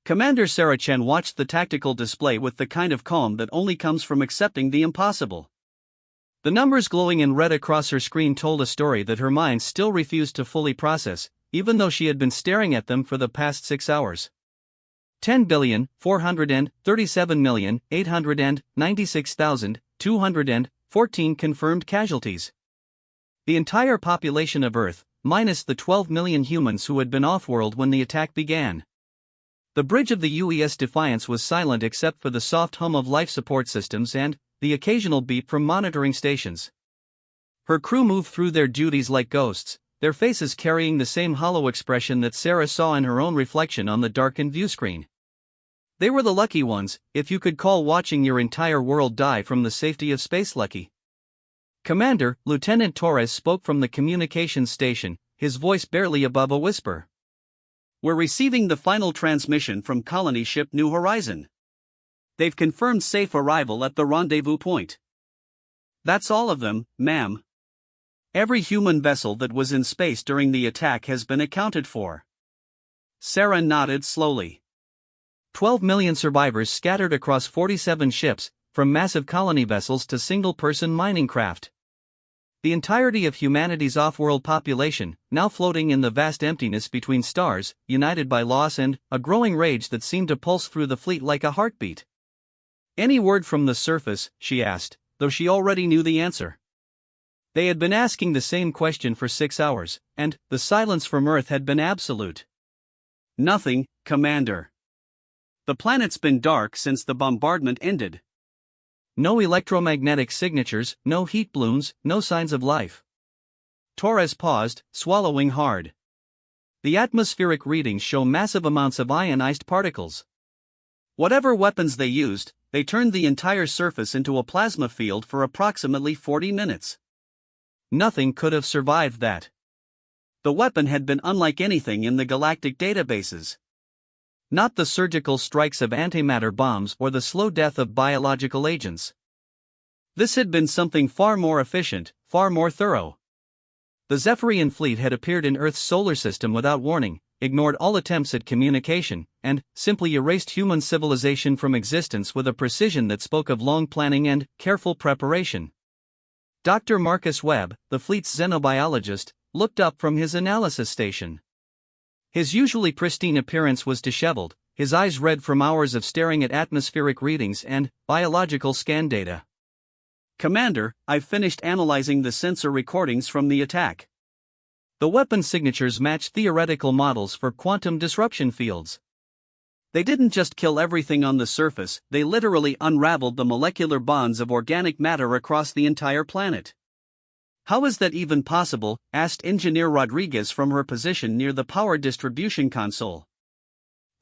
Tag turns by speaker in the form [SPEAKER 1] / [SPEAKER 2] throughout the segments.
[SPEAKER 1] Commander Sarah Chen watched the tactical display with the kind of calm that only comes from accepting the impossible. The numbers glowing in red across her screen told a story that her mind still refused to fully process, even though she had been staring at them for the past 6 hours. 10,437,896,214 confirmed casualties. The entire population of Earth, minus the 12 million humans who had been off-world when the attack began. The bridge of the UES Defiance was silent except for the soft hum of life support systems and the occasional beep from monitoring stations. Her crew moved through their duties like ghosts, their faces carrying the same hollow expression that Sarah saw in her own reflection on the darkened viewscreen. They were the lucky ones, if you could call watching your entire world die from the safety of space lucky. Commander, Lieutenant Torres spoke from the communications station, his voice barely above a whisper. "We're receiving the final transmission from colony ship New Horizon. They've confirmed safe arrival at the rendezvous point." "That's all of them, ma'am. Every human vessel that was in space during the attack has been accounted for." Sarah nodded slowly. 12 million survivors scattered across 47 ships, from massive colony vessels to single-person mining craft. The entirety of humanity's off-world population, now floating in the vast emptiness between stars, united by loss and a growing rage that seemed to pulse through the fleet like a heartbeat. "Any word from the surface?" she asked, though she already knew the answer. They had been asking the same question for 6 hours, and the silence from Earth had been absolute. "Nothing, Commander. The planet's been dark since the bombardment ended. No electromagnetic signatures, no heat blooms, no signs of life." Torres paused, swallowing hard. "The atmospheric readings show massive amounts of ionized particles. Whatever weapons they used, they turned the entire surface into a plasma field for approximately 40 minutes. Nothing could have survived that. The weapon had been unlike anything in the galactic databases. Not the surgical strikes of antimatter bombs or the slow death of biological agents. This had been something far more efficient, far more thorough. The Zephyrian fleet had appeared in Earth's solar system without warning, ignored all attempts at communication, and simply erased human civilization from existence with a precision that spoke of long planning and careful preparation. Dr. Marcus Webb, the fleet's xenobiologist, looked up from his analysis station. His usually pristine appearance was disheveled, his eyes red from hours of staring at atmospheric readings and biological scan data. "Commander, I've finished analyzing the sensor recordings from the attack. The weapon signatures match theoretical models for quantum disruption fields. They didn't just kill everything on the surface, they literally unraveled the molecular bonds of organic matter across the entire planet." "How is that even possible?" asked Engineer Rodriguez from her position near the power distribution console.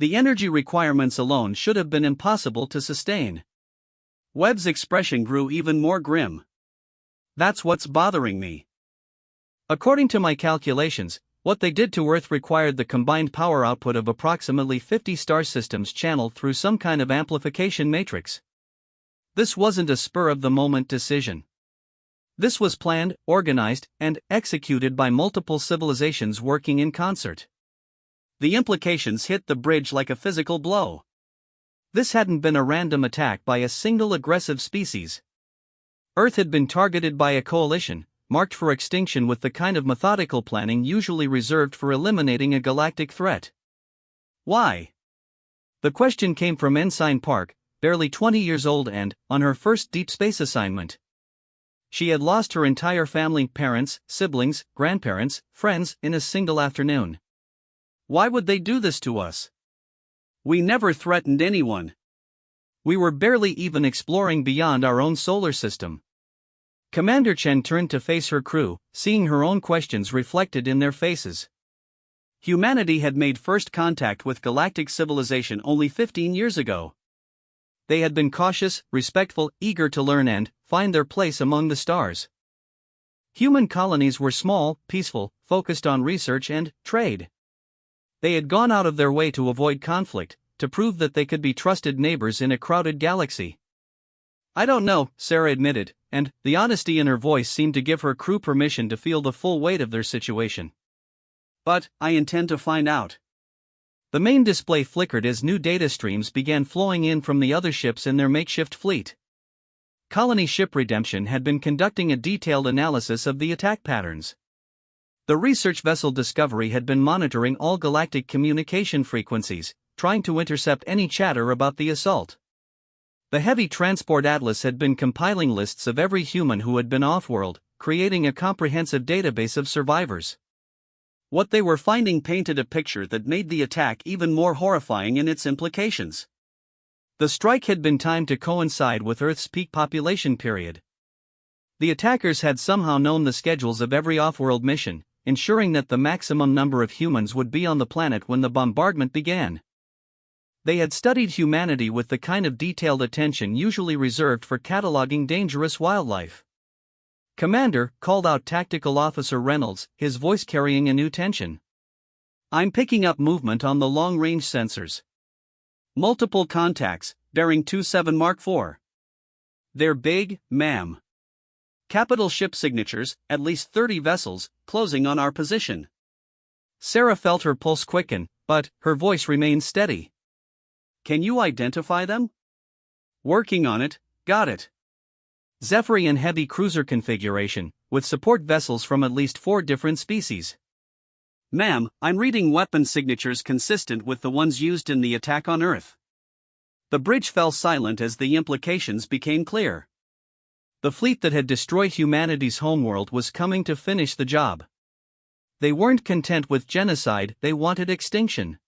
[SPEAKER 1] "The energy requirements alone should have been impossible to sustain." Webb's expression grew even more grim. "That's what's bothering me. According to my calculations, what they did to Earth required the combined power output of approximately 50 star systems channeled through some kind of amplification matrix. This wasn't a spur-of-the-moment decision. This was planned, organized, and executed by multiple civilizations working in concert. The implications hit the bridge like a physical blow. This hadn't been a random attack by a single aggressive species. Earth had been targeted by a coalition, marked for extinction with the kind of methodical planning usually reserved for eliminating a galactic threat. Why? The question came from Ensign Park, barely 20 years old and on her first deep space assignment. She had lost her entire family, parents, siblings, grandparents, friends, in a single afternoon. Why would they do this to us? We never threatened anyone. We were barely even exploring beyond our own solar system. Commander Chen turned to face her crew, seeing her own questions reflected in their faces. Humanity had made first contact with galactic civilization only 15 years ago. They had been cautious, respectful, eager to learn and find their place among the stars. Human colonies were small, peaceful, focused on research and trade. They had gone out of their way to avoid conflict, to prove that they could be trusted neighbors in a crowded galaxy. "I don't know," Sarah admitted, and the honesty in her voice seemed to give her crew permission to feel the full weight of their situation. "But I intend to find out." The main display flickered as new data streams began flowing in from the other ships in their makeshift fleet. Colony Ship Redemption had been conducting a detailed analysis of the attack patterns. The research vessel Discovery had been monitoring all galactic communication frequencies, trying to intercept any chatter about the assault. The Heavy Transport Atlas had been compiling lists of every human who had been off-world, creating a comprehensive database of survivors. What they were finding painted a picture that made the attack even more horrifying in its implications. The strike had been timed to coincide with Earth's peak population period. The attackers had somehow known the schedules of every off-world mission, ensuring that the maximum number of humans would be on the planet when the bombardment began. They had studied humanity with the kind of detailed attention usually reserved for cataloging dangerous wildlife. "Commander," called out Tactical Officer Reynolds, his voice carrying a new tension. "I'm picking up movement on the long-range sensors. Multiple contacts, bearing 27 Mark IV. They're big, ma'am. Capital ship signatures, at least 30 vessels, closing on our position." Sarah felt her pulse quicken, but her voice remained steady. "Can you identify them?" "Working on it, got it." Zephyrian heavy cruiser configuration, with support vessels from at least 4 different species. "Ma'am, I'm reading weapon signatures consistent with the ones used in the attack on Earth." The bridge fell silent as the implications became clear. The fleet that had destroyed humanity's homeworld was coming to finish the job. They weren't content with genocide, they wanted extinction.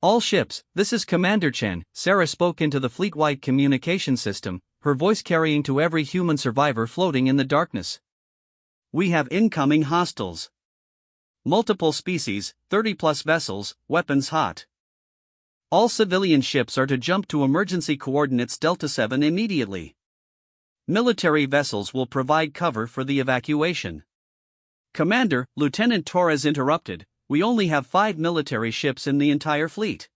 [SPEAKER 1] "All ships, this is Commander Chen," Sarah spoke into the fleet-wide communication system, her voice carrying to every human survivor floating in the darkness. "We have incoming hostiles. Multiple species, 30-plus vessels, weapons hot. All civilian ships are to jump to emergency coordinates Delta 7 immediately. Military vessels will provide cover for the evacuation." "Commander," Lieutenant Torres interrupted, "we only have 5 military ships in the entire fleet.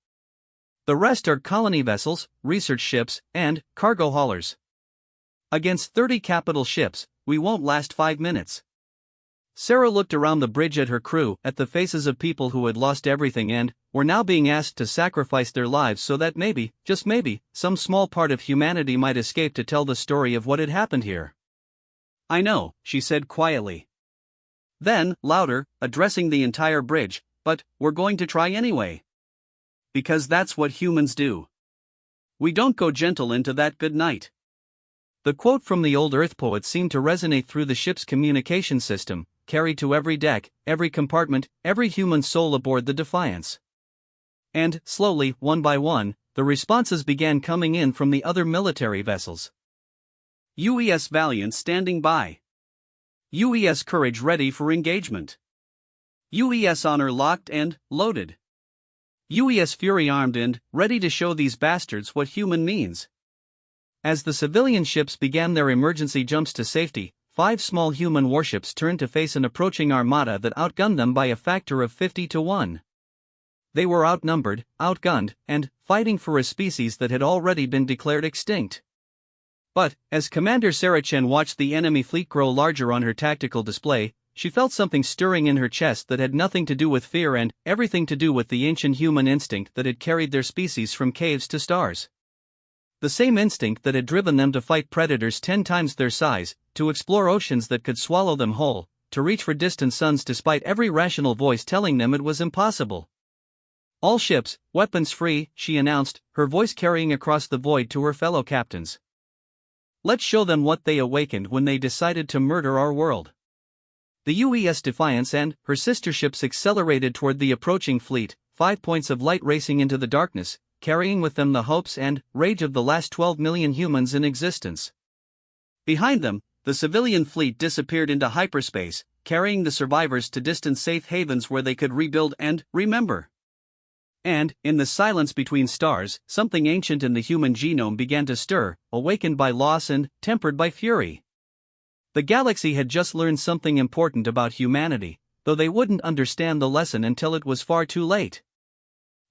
[SPEAKER 1] The rest are colony vessels, research ships, and cargo haulers. Against 30 capital ships, we won't last 5 minutes." Sarah looked around the bridge at her crew, at the faces of people who had lost everything and were now being asked to sacrifice their lives so that maybe, just maybe, some small part of humanity might escape to tell the story of what had happened here. "I know," she said quietly. Then, louder, addressing the entire bridge, "but we're going to try anyway. Because that's what humans do. We don't go gentle into that good night." The quote from the old Earth poet seemed to resonate through the ship's communication system, carried to every deck, every compartment, every human soul aboard the Defiance. And, slowly, one by one, the responses began coming in from the other military vessels. "UES Valiant standing by. UES Courage ready for engagement. UES Honor locked and loaded. UES Fury armed and ready to show these bastards what human means." As the civilian ships began their emergency jumps to safety, 5 small human warships turned to face an approaching armada that outgunned them by a factor of 50 to 1. They were outnumbered, outgunned, and fighting for a species that had already been declared extinct. But, as Commander Sarah Chen watched the enemy fleet grow larger on her tactical display, she felt something stirring in her chest that had nothing to do with fear and everything to do with the ancient human instinct that had carried their species from caves to stars. The same instinct that had driven them to fight predators 10 times their size, to explore oceans that could swallow them whole, to reach for distant suns despite every rational voice telling them it was impossible. "All ships, weapons free," she announced, her voice carrying across the void to her fellow captains. "Let's show them what they awakened when they decided to murder our world." The UES Defiance and her sister ships accelerated toward the approaching fleet, 5 points of light racing into the darkness, carrying with them the hopes and rage of the last 12 million humans in existence. Behind them, the civilian fleet disappeared into hyperspace, carrying the survivors to distant safe havens where they could rebuild and remember. And, in the silence between stars, something ancient in the human genome began to stir, awakened by loss and tempered by fury. The galaxy had just learned something important about humanity, though they wouldn't understand the lesson until it was far too late.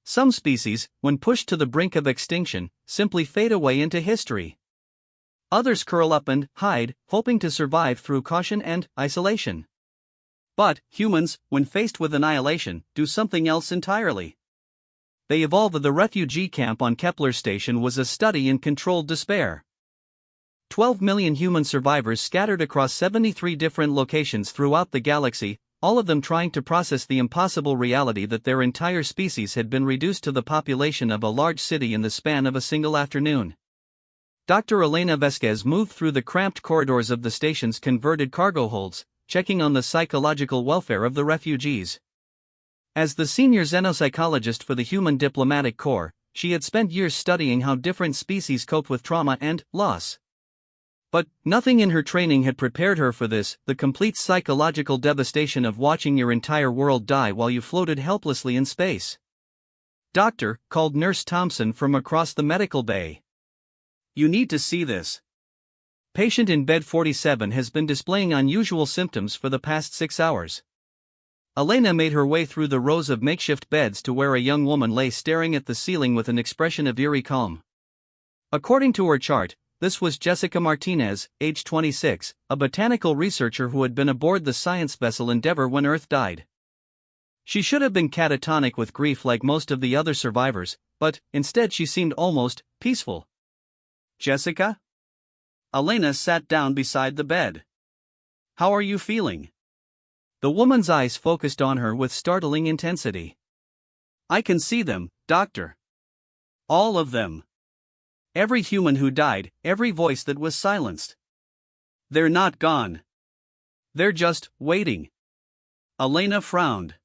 [SPEAKER 1] Some species, when pushed to the brink of extinction, simply fade away into history. Others curl up and hide, hoping to survive through caution and isolation. But humans, when faced with annihilation, do something else entirely. they evolved the refugee camp on Kepler station was a study in controlled despair. 12 million human survivors scattered across 73 different locations throughout the galaxy, all of them trying to process the impossible reality that their entire species had been reduced to the population of a large city in the span of a single afternoon. Dr. Elena Vesquez moved through the cramped corridors of the station's converted cargo holds, checking on the psychological welfare of the refugees. As the senior xenopsychologist for the Human Diplomatic Corps, she had spent years studying how different species cope with trauma and loss. But nothing in her training had prepared her for this, the complete psychological devastation of watching your entire world die while you floated helplessly in space. "Doctor," called Nurse Thompson from across the medical bay. "You need to see this. Patient in bed 47 has been displaying unusual symptoms for the past 6 hours." Elena made her way through the rows of makeshift beds to where a young woman lay staring at the ceiling with an expression of eerie calm. According to her chart, this was Jessica Martinez, age 26, a botanical researcher who had been aboard the science vessel Endeavour when Earth died. She should have been catatonic with grief like most of the other survivors, but instead she seemed almost peaceful. "Jessica?" Elena sat down beside the bed. "How are you feeling?" The woman's eyes focused on her with startling intensity. "I can see them, doctor. All of them. Every human who died, every voice that was silenced. They're not gone. They're just waiting." Elena frowned.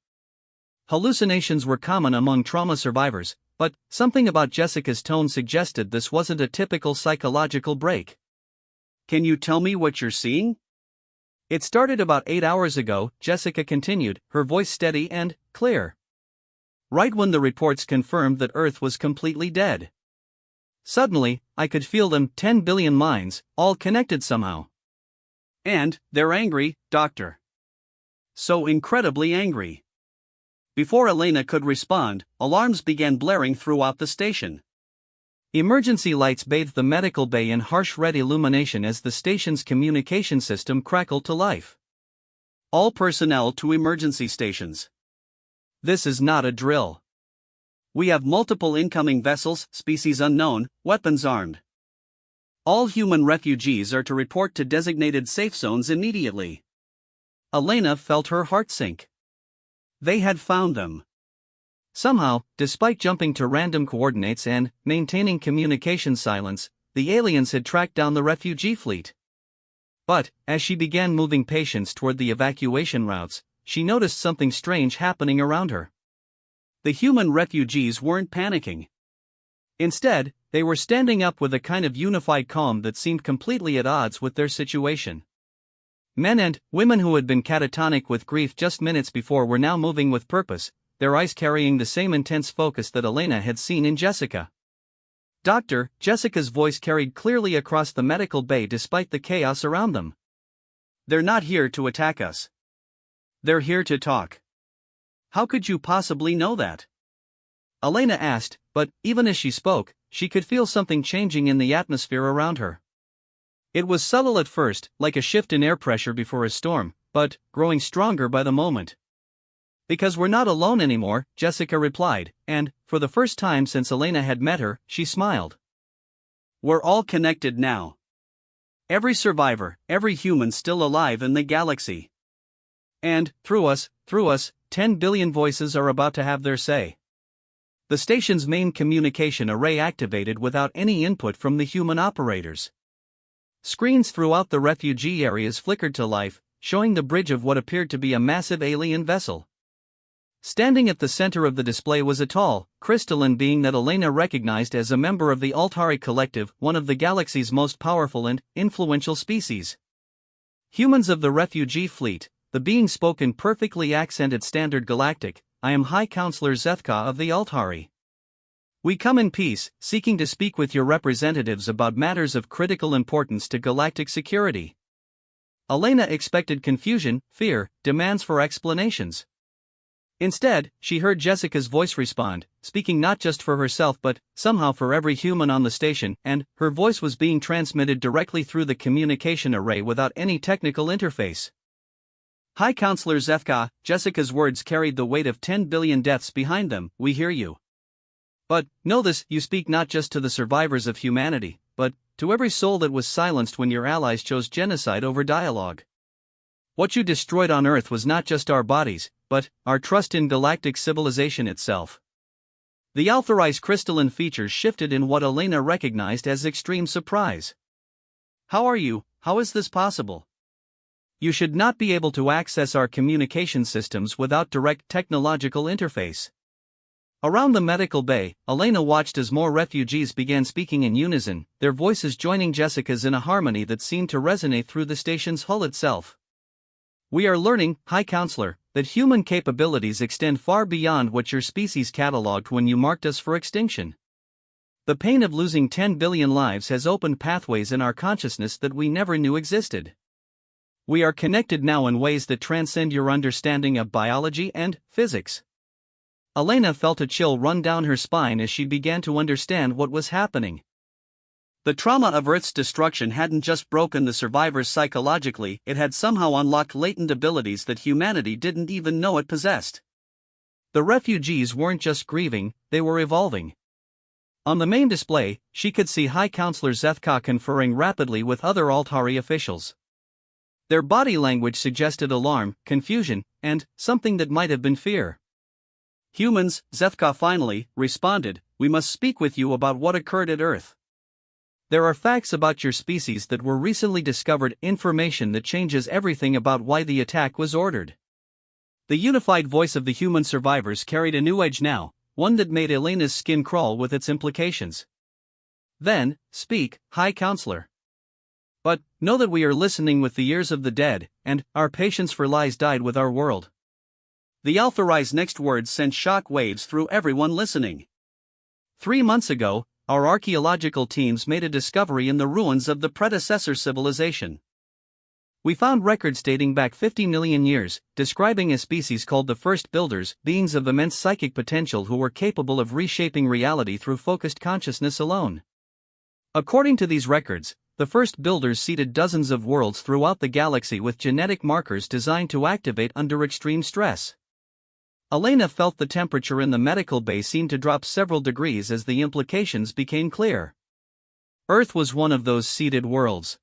[SPEAKER 1] Hallucinations were common among trauma survivors, but something about Jessica's tone suggested this wasn't a typical psychological break. "Can you tell me what you're seeing?" "It started about 8 hours ago," Jessica continued, her voice steady and clear. "Right when the reports confirmed that Earth was completely dead. Suddenly, I could feel them 10 billion minds, all connected somehow. And they're angry, doctor. So incredibly angry." Before Elena could respond, alarms began blaring throughout the station. Emergency lights bathed the medical bay in harsh red illumination as the station's communication system crackled to life. "All personnel to emergency stations. This is not a drill. We have multiple incoming vessels, species unknown, weapons armed. All human refugees are to report to designated safe zones immediately." Elena felt her heart sink. They had found them. Somehow, despite jumping to random coordinates and maintaining communication silence, the aliens had tracked down the refugee fleet. But, as she began moving patients toward the evacuation routes, she noticed something strange happening around her. The human refugees weren't panicking. Instead, they were standing up with a kind of unified calm that seemed completely at odds with their situation. Men and women who had been catatonic with grief just minutes before were now moving with purpose, their eyes carrying the same intense focus that Elena had seen in Jessica. "Doctor," Jessica's voice carried clearly across the medical bay despite the chaos around them. "They're not here to attack us. They're here to talk." "How could you possibly know that?" Elena asked, but even as she spoke, she could feel something changing in the atmosphere around her. It was subtle at first, like a shift in air pressure before a storm, but growing stronger by the moment. "Because we're not alone anymore," Jessica replied, and, for the first time since Elena had met her, she smiled. "We're all connected now. Every survivor, every human still alive in the galaxy. And, through us, 10 billion voices are about to have their say." The station's main communication array activated without any input from the human operators. Screens throughout the refugee areas flickered to life, showing the bridge of what appeared to be a massive alien vessel. Standing at the center of the display was a tall, crystalline being that Elena recognized as a member of the Altari Collective, one of the galaxy's most powerful and influential species. "Humans of the refugee fleet," the being spoke in perfectly accented Standard Galactic, "I am High Counselor Zethka of the Altari. We come in peace, seeking to speak with your representatives about matters of critical importance to galactic security." Elena expected confusion, fear, demands for explanations. Instead, she heard Jessica's voice respond, speaking not just for herself but, somehow, for every human on the station, and her voice was being transmitted directly through the communication array without any technical interface. "High Counselor Zethka," Jessica's words carried the weight of 10 billion deaths behind them, "we hear you. But, know this, you speak not just to the survivors of humanity, but to every soul that was silenced when your allies chose genocide over dialogue. What you destroyed on Earth was not just our bodies, but our trust in galactic civilization itself. The authorized crystalline features shifted in what Elena recognized as extreme surprise. How are you? How is this possible? You should not be able to access our communication systems without direct technological interface. Around the medical bay, Elena watched as more refugees began speaking in unison, their voices joining Jessica's in a harmony that seemed to resonate through the station's hull itself. We are learning, High Counselor, that human capabilities extend far beyond what your species cataloged when you marked us for extinction. The pain of losing 10 billion lives has opened pathways in our consciousness that we never knew existed. We are connected now in ways that transcend your understanding of biology and physics. Elena felt a chill run down her spine as she began to understand what was happening. The trauma of Earth's destruction hadn't just broken the survivors psychologically, it had somehow unlocked latent abilities that humanity didn't even know it possessed. The refugees weren't just grieving, they were evolving. On the main display, she could see High Counselor Zethka conferring rapidly with other Altari officials. Their body language suggested alarm, confusion, and something that might have been fear. Humans, Zethka finally responded, we must speak with you about what occurred at Earth. There are facts about your species that were recently discovered, information that changes everything about why the attack was ordered. The unified voice of the human survivors carried a new edge now, one that made Elena's skin crawl with its implications. Then, speak, High Counselor. But, know that we are listening with the ears of the dead, and our patience for lies died with our world. The authorized next words sent shock waves through everyone listening. 3 months ago, our archaeological teams made a discovery in the ruins of the predecessor civilization. We found records dating back 50 million years, describing a species called the First Builders, beings of immense psychic potential who were capable of reshaping reality through focused consciousness alone. According to these records, the First Builders seeded dozens of worlds throughout the galaxy with genetic markers designed to activate under extreme stress. Elena felt the temperature in the medical bay seem to drop several degrees as the implications became clear. Earth was one of those seeded worlds.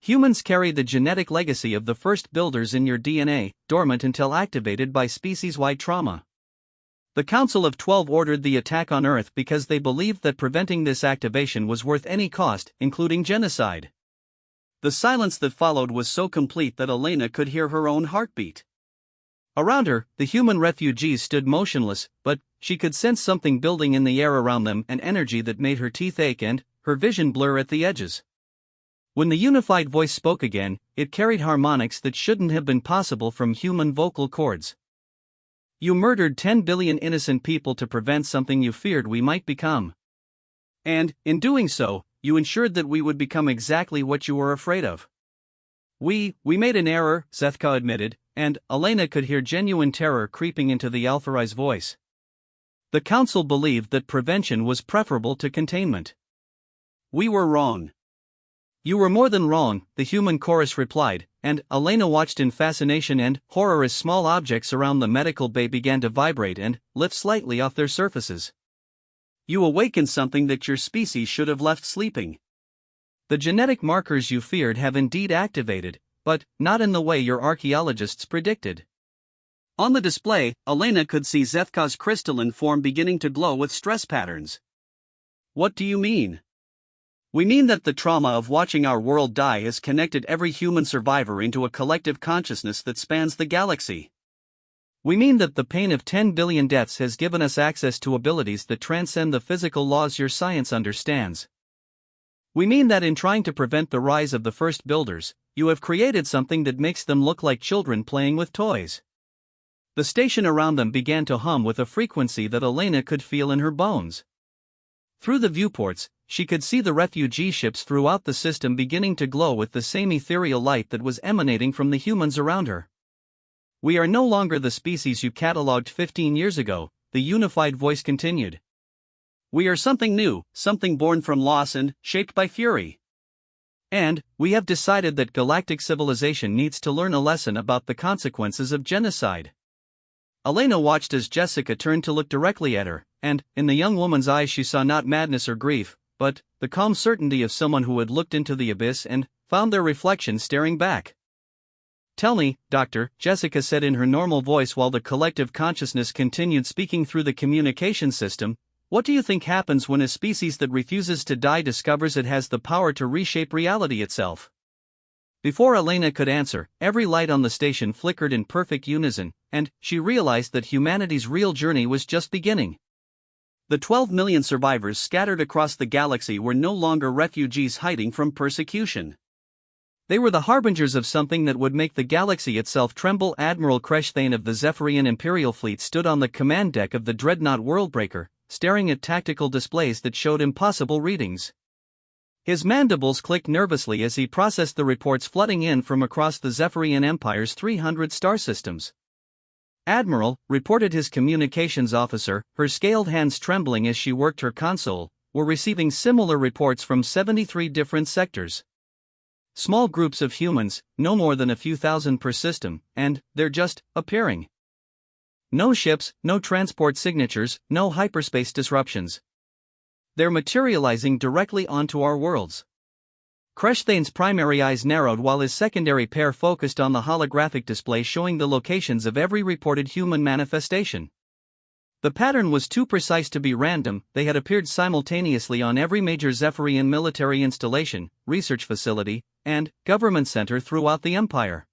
[SPEAKER 1] Humans carry the genetic legacy of the First Builders in your DNA, dormant until activated by species-wide trauma. The Council of 12 ordered the attack on Earth because they believed that preventing this activation was worth any cost, including genocide. The silence that followed was so complete that Elena could hear her own heartbeat. Around her, the human refugees stood motionless, but she could sense something building in the air around them, an energy that made her teeth ache and her vision blur at the edges. When the unified voice spoke again, it carried harmonics that shouldn't have been possible from human vocal cords. You murdered 10 billion innocent people to prevent something you feared we might become. And, in doing so, you ensured that we would become exactly what you were afraid of. We made an error, Zethka admitted, and Elena could hear genuine terror creeping into the Althari's voice. The Council believed that prevention was preferable to containment. We were wrong. You were more than wrong, the human chorus replied, and Elena watched in fascination and horror as small objects around the medical bay began to vibrate and lift slightly off their surfaces. You awakened something that your species should have left sleeping. The genetic markers you feared have indeed activated, but not in the way your archaeologists predicted. On the display, Elena could see Zethka's crystalline form beginning to glow with stress patterns. What do you mean? We mean that the trauma of watching our world die has connected every human survivor into a collective consciousness that spans the galaxy. We mean that the pain of 10 billion deaths has given us access to abilities that transcend the physical laws your science understands. We mean that in trying to prevent the rise of the First Builders, you have created something that makes them look like children playing with toys. The station around them began to hum with a frequency that Elena could feel in her bones. Through the viewports, she could see the refugee ships throughout the system beginning to glow with the same ethereal light that was emanating from the humans around her. We are no longer the species you catalogued 15 years ago, the unified voice continued. We are something new, something born from loss and shaped by fury. And we have decided that galactic civilization needs to learn a lesson about the consequences of genocide. Elena watched as Jessica turned to look directly at her, and, in the young woman's eyes she saw not madness or grief, but the calm certainty of someone who had looked into the abyss and found their reflection staring back. "Tell me, Doctor," Jessica said in her normal voice while the collective consciousness continued speaking through the communication system, "what do you think happens when a species that refuses to die discovers it has the power to reshape reality itself?" Before Elena could answer, every light on the station flickered in perfect unison, and she realized that humanity's real journey was just beginning. The 12 million survivors scattered across the galaxy were no longer refugees hiding from persecution. They were the harbingers of something that would make the galaxy itself tremble. Admiral Kreshthane of the Zephyrian Imperial Fleet stood on the command deck of the dreadnought Worldbreaker, staring at tactical displays that showed impossible readings. His mandibles clicked nervously as he processed the reports flooding in from across the Zephyrian Empire's 300 star systems. "Admiral," reported his communications officer, her scaled hands trembling as she worked her console, "we're receiving similar reports from 73 different sectors. Small groups of humans, no more than a few thousand per system, and they're just appearing. No ships, no transport signatures, no hyperspace disruptions. They're materializing directly onto our worlds." Kreshthane's primary eyes narrowed while his secondary pair focused on the holographic display showing the locations of every reported human manifestation. The pattern was too precise to be random. They had appeared simultaneously on every major Zephyrian military installation, research facility, and government center throughout the Empire.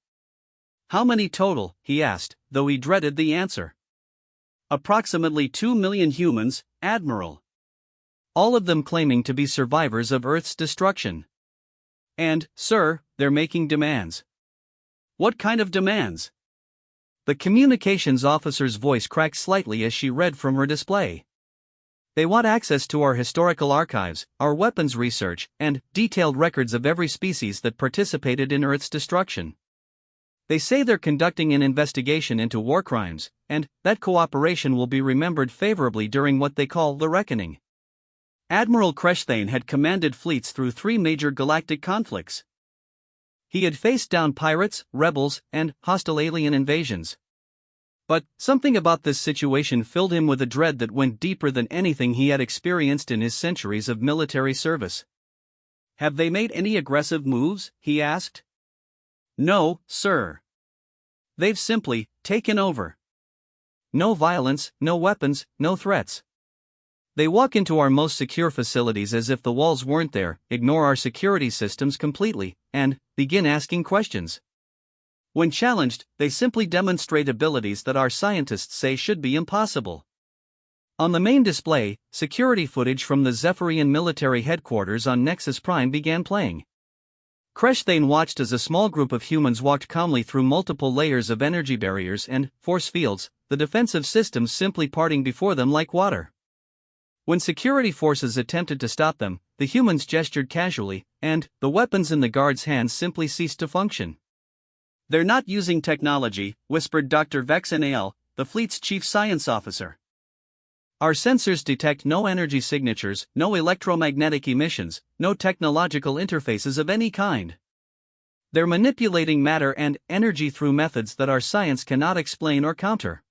[SPEAKER 1] "How many total?" he asked, though he dreaded the answer. "Approximately 2 million humans, Admiral. All of them claiming to be survivors of Earth's destruction. And, sir, they're making demands." "What kind of demands?" The communications officer's voice cracked slightly as she read from her display. "They want access to our historical archives, our weapons research, and detailed records of every species that participated in Earth's destruction. They say they're conducting an investigation into war crimes, and that cooperation will be remembered favorably during what they call the Reckoning." Admiral Kresthane had commanded fleets through 3 major galactic conflicts. He had faced down pirates, rebels, and hostile alien invasions. But something about this situation filled him with a dread that went deeper than anything he had experienced in his centuries of military service. "Have they made any aggressive moves?" he asked. "No, sir. They've simply taken over. No violence, no weapons, no threats. They walk into our most secure facilities as if the walls weren't there, ignore our security systems completely, and begin asking questions. When challenged, they simply demonstrate abilities that our scientists say should be impossible." On the main display, security footage from the Zephyrian military headquarters on Nexus Prime began playing. Kresthane watched as a small group of humans walked calmly through multiple layers of energy barriers and force fields, the defensive systems simply parting before them like water. When security forces attempted to stop them, the humans gestured casually, and the weapons in the guards' hands simply ceased to function. "They're not using technology," whispered Dr. Vexanael, the fleet's chief science officer. "Our sensors detect no energy signatures, no electromagnetic emissions, no technological interfaces of any kind. They're manipulating matter and energy through methods that our science cannot explain or counter."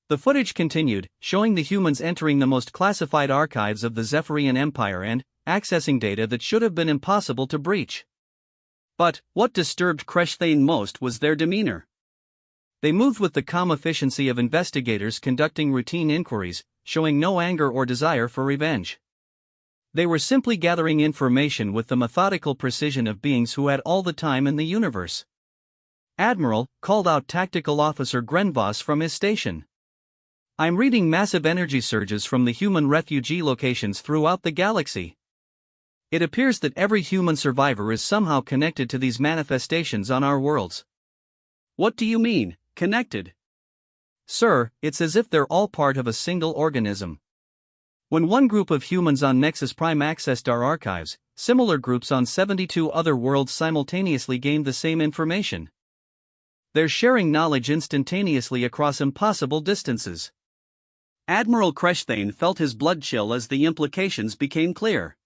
[SPEAKER 1] The footage continued, showing the humans entering the most classified archives of the Zephyrian Empire and accessing data that should have been impossible to breach. But what disturbed Kresthane most was their demeanor. They moved with the calm efficiency of investigators conducting routine inquiries, showing no anger or desire for revenge. They were simply gathering information with the methodical precision of beings who had all the time in the universe. "Admiral," called out Tactical Officer Grenvos from his station. "I'm reading massive energy surges from the human refugee locations throughout the galaxy. It appears that every human survivor is somehow connected to these manifestations on our worlds." "What do you mean, connected?" "Sir, it's as if they're all part of a single organism. When one group of humans on Nexus Prime accessed our archives, similar groups on 72 other worlds simultaneously gained the same information. They're sharing knowledge instantaneously across impossible distances." Admiral Kresthane felt his blood chill as the implications became clear.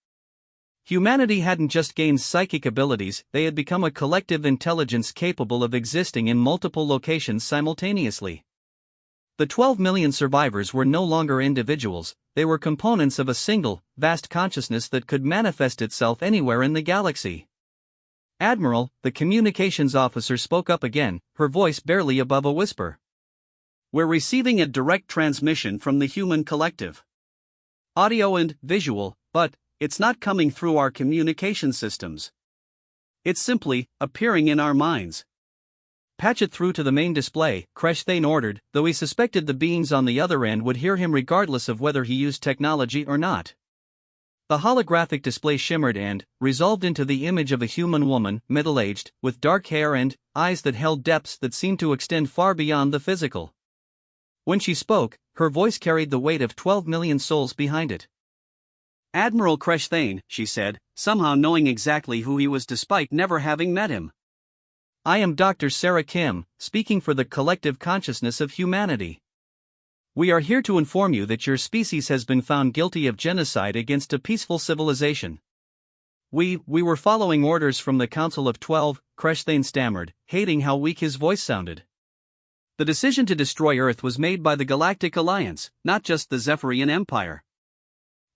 [SPEAKER 1] Humanity hadn't just gained psychic abilities, they had become a collective intelligence capable of existing in multiple locations simultaneously. The 12 million survivors were no longer individuals, they were components of a single, vast consciousness that could manifest itself anywhere in the galaxy. "Admiral," the communications officer spoke up again, her voice barely above a whisper. "We're receiving a direct transmission from the human collective. Audio and visual, but it's not coming through our communication systems. It's simply appearing in our minds." "Patch it through to the main display," Kreshthane ordered, though he suspected the beings on the other end would hear him regardless of whether he used technology or not. The holographic display shimmered and resolved into the image of a human woman, middle-aged, with dark hair and eyes that held depths that seemed to extend far beyond the physical. When she spoke, her voice carried the weight of 12 million souls behind it. "Admiral Kreshthane," she said, somehow knowing exactly who he was despite never having met him. "I am Dr. Sarah Kim, speaking for the collective consciousness of humanity. We are here to inform you that your species has been found guilty of genocide against a peaceful civilization." We were following orders from the Council of 12, Kreshthane stammered, hating how weak his voice sounded. "The decision to destroy Earth was made by the Galactic Alliance, not just the Zephyrian Empire."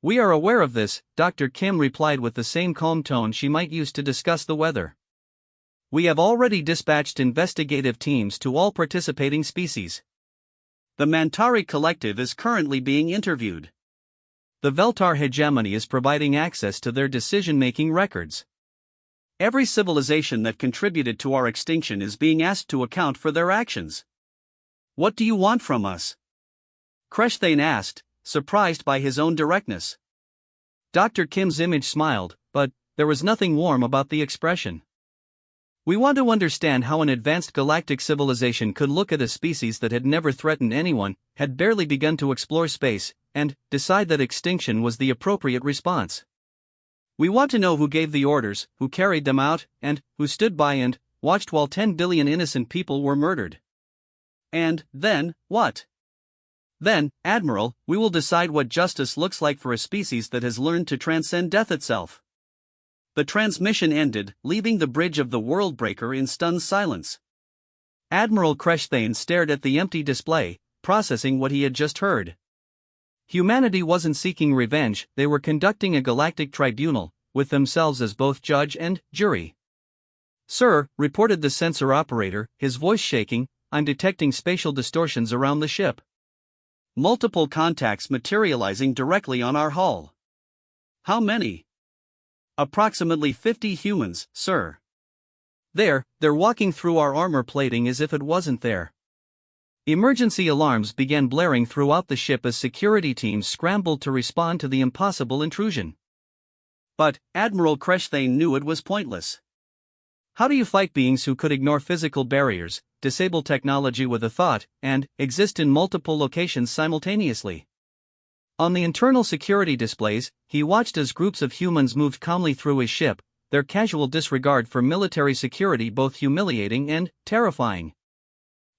[SPEAKER 1] "We are aware of this," Dr. Kim replied with the same calm tone she might use to discuss the weather. "We have already dispatched investigative teams to all participating species. The Mantari Collective is currently being interviewed. The Veltar hegemony is providing access to their decision-making records. Every civilization that contributed to our extinction is being asked to account for their actions. What do you want from us?" Kreshthane asked, surprised by his own directness. Dr. Kim's image smiled, but there was nothing warm about the expression. "We want to understand how an advanced galactic civilization could look at a species that had never threatened anyone, had barely begun to explore space, and decide that extinction was the appropriate response. We want to know who gave the orders, who carried them out, and who stood by and watched while 10 billion innocent people were murdered. And then, what? Then, Admiral, we will decide what justice looks like for a species that has learned to transcend death itself." The transmission ended, leaving the bridge of the Worldbreaker in stunned silence. Admiral Kreshthane stared at the empty display, processing what he had just heard. Humanity wasn't seeking revenge, they were conducting a galactic tribunal, with themselves as both judge and jury. "Sir," reported the sensor operator, his voice shaking, "I'm detecting spatial distortions around the ship. Multiple contacts materializing directly on our hull." "How many?" "Approximately 50 humans, sir. They're walking through our armor plating as if it wasn't there." Emergency alarms began blaring throughout the ship as security teams scrambled to respond to the impossible intrusion. But Admiral Kreshthane knew it was pointless. How do you fight beings who could ignore physical barriers, disable technology with a thought, and exist in multiple locations simultaneously? On the internal security displays, he watched as groups of humans moved calmly through his ship, their casual disregard for military security both humiliating and terrifying.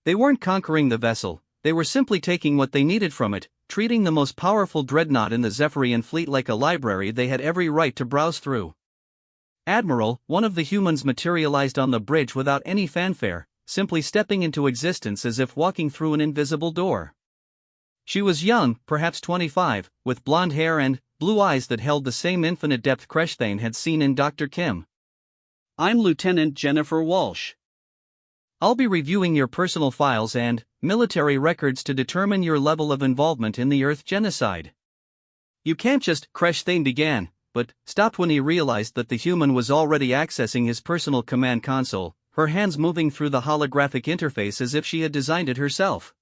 [SPEAKER 1] They weren't conquering the vessel, they were simply taking what they needed from it, treating the most powerful dreadnought in the Zephyrian fleet like a library they had every right to browse through. "Admiral," one of the humans materialized on the bridge without any fanfare, simply stepping into existence as if walking through an invisible door. She was young, perhaps 25, with blonde hair and blue eyes that held the same infinite depth Kreshthane had seen in Dr. Kim. "I'm Lieutenant Jennifer Walsh. I'll be reviewing your personal files and military records to determine your level of involvement in the Earth genocide." "You can't just," Kreshthane began, but stopped when he realized that the human was already accessing his personal command console, her hands moving through the holographic interface as if she had designed it herself.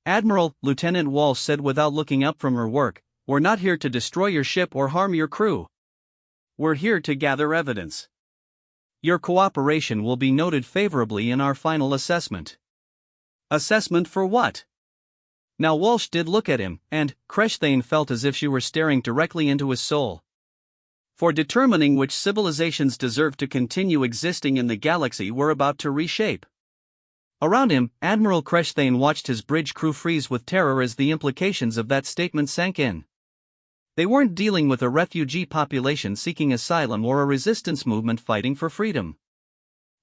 [SPEAKER 1] "Admiral," Lieutenant Walsh said without looking up from her work, "we're not here to destroy your ship or harm your crew. We're here to gather evidence. Your cooperation will be noted favorably in our final assessment." "Assessment for what?" Now Walsh did look at him, and Kreshthane felt as if she were staring directly into his soul. "For determining which civilizations deserve to continue existing in the galaxy we're about to reshape." Around him, Admiral Kreshthane watched his bridge crew freeze with terror as the implications of that statement sank in. They weren't dealing with a refugee population seeking asylum or a resistance movement fighting for freedom.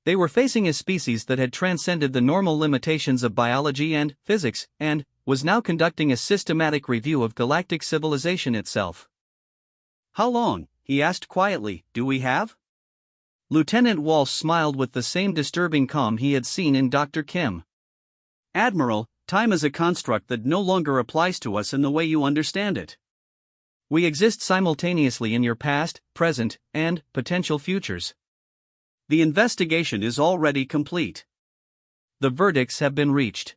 [SPEAKER 1] They were facing a species that had transcended the normal limitations of biology and physics, and was now conducting a systematic review of galactic civilization itself. "How long," he asked quietly, "do we have?" Lieutenant Walsh smiled with the same disturbing calm he had seen in Dr. Kim. "Admiral, time is a construct that no longer applies to us in the way you understand it. We exist simultaneously in your past, present, and potential futures. The investigation is already complete. The verdicts have been reached.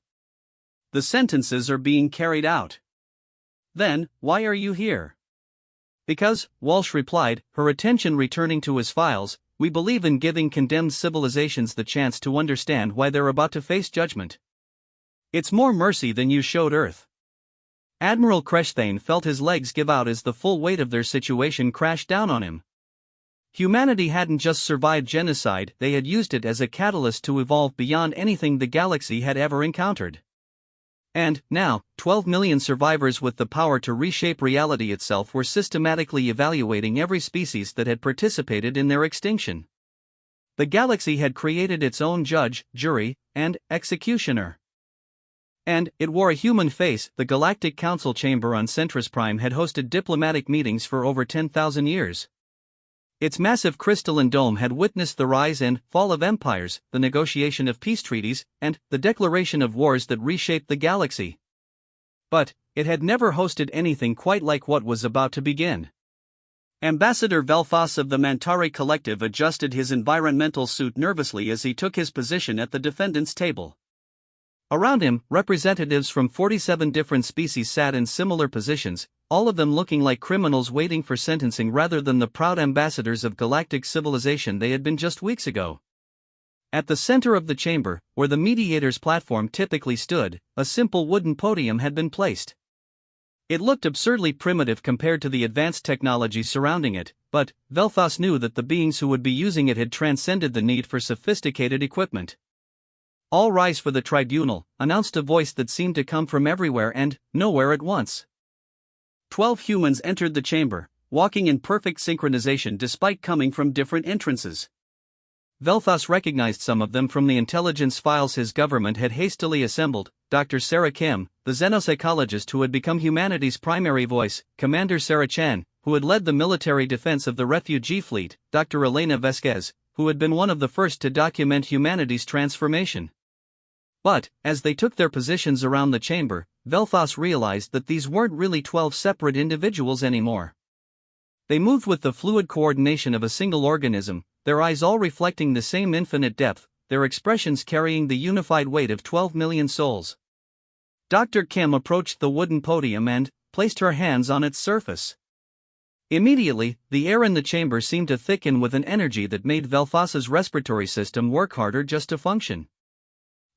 [SPEAKER 1] The sentences are being carried out. Then, why are you here?" "Because," Walsh replied, her attention returning to his files, "we believe in giving condemned civilizations the chance to understand why they're about to face judgment. It's more mercy than you showed Earth." Admiral Kreshthane felt his legs give out as the full weight of their situation crashed down on him. Humanity hadn't just survived genocide, they had used it as a catalyst to evolve beyond anything the galaxy had ever encountered. And, now, 12 million survivors with the power to reshape reality itself were systematically evaluating every species that had participated in their extinction. The galaxy had created its own judge, jury, and executioner. And it wore a human face. The Galactic Council chamber on Centris Prime had hosted diplomatic meetings for over 10,000 years. Its massive crystalline dome had witnessed the rise and fall of empires, the negotiation of peace treaties, and the declaration of wars that reshaped the galaxy. But it had never hosted anything quite like what was about to begin. Ambassador Velfas of the Mantari Collective adjusted his environmental suit nervously as he took his position at the defendants' table. Around him, representatives from 47 different species sat in similar positions, all of them looking like criminals waiting for sentencing rather than the proud ambassadors of galactic civilization they had been just weeks ago. At the center of the chamber, where the mediator's platform typically stood, a simple wooden podium had been placed. It looked absurdly primitive compared to the advanced technology surrounding it, but Velfas knew that the beings who would be using it had transcended the need for sophisticated equipment. "All rise for the tribunal," announced a voice that seemed to come from everywhere and nowhere at once. 12 humans entered the chamber, walking in perfect synchronization despite coming from different entrances. Velfas recognized some of them from the intelligence files his government had hastily assembled: Dr. Sarah Kim, the xenopsychologist who had become humanity's primary voice; Commander Sarah Chan, who had led the military defense of the refugee fleet; Dr. Elena Vesquez, who had been one of the first to document humanity's transformation. But, as they took their positions around the chamber, Velfas realized that these weren't really 12 separate individuals anymore. They moved with the fluid coordination of a single organism, their eyes all reflecting the same infinite depth, their expressions carrying the unified weight of 12 million souls. Dr. Kim approached the wooden podium and placed her hands on its surface. Immediately, the air in the chamber seemed to thicken with an energy that made Velfas's respiratory system work harder just to function.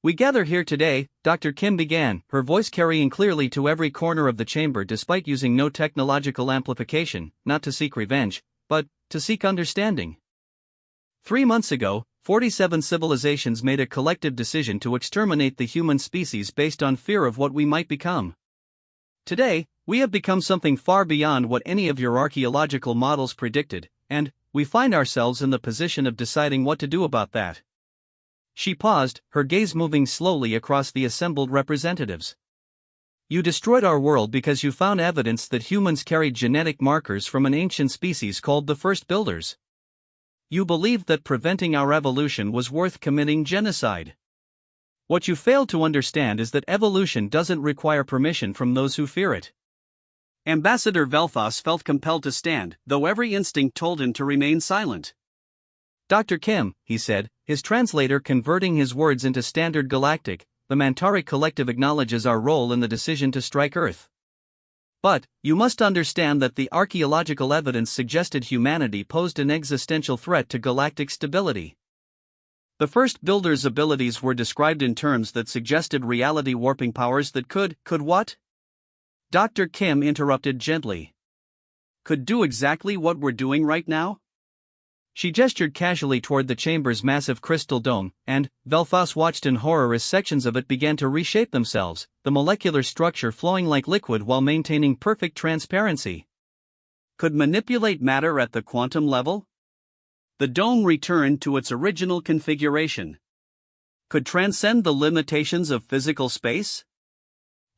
[SPEAKER 1] "We gather here today," Dr. Kim began, her voice carrying clearly to every corner of the chamber despite using no technological amplification, "not to seek revenge, but to seek understanding. 3 months ago, 47 civilizations made a collective decision to exterminate the human species based on fear of what we might become. Today, we have become something far beyond what any of your archaeological models predicted, and we find ourselves in the position of deciding what to do about that." She paused, her gaze moving slowly across the assembled representatives. "You destroyed our world because you found evidence that humans carried genetic markers from an ancient species called the First Builders. You believed that preventing our evolution was worth committing genocide. What you failed to understand is that evolution doesn't require permission from those who fear it." Ambassador Velfas felt compelled to stand, though every instinct told him to remain silent. "Dr. Kim," he said, his translator converting his words into standard galactic, "the Mantari Collective acknowledges our role in the decision to strike Earth. But, you must understand that the archaeological evidence suggested humanity posed an existential threat to galactic stability. The First Builders' abilities were described in terms that suggested reality warping powers that could what?" Dr. Kim interrupted gently. "Could do exactly what we're doing right now?" She gestured casually toward the chamber's massive crystal dome, and Velfas watched in horror as sections of it began to reshape themselves, the molecular structure flowing like liquid while maintaining perfect transparency. "Could manipulate matter at the quantum level?" The dome returned to its original configuration. "Could transcend the limitations of physical space?"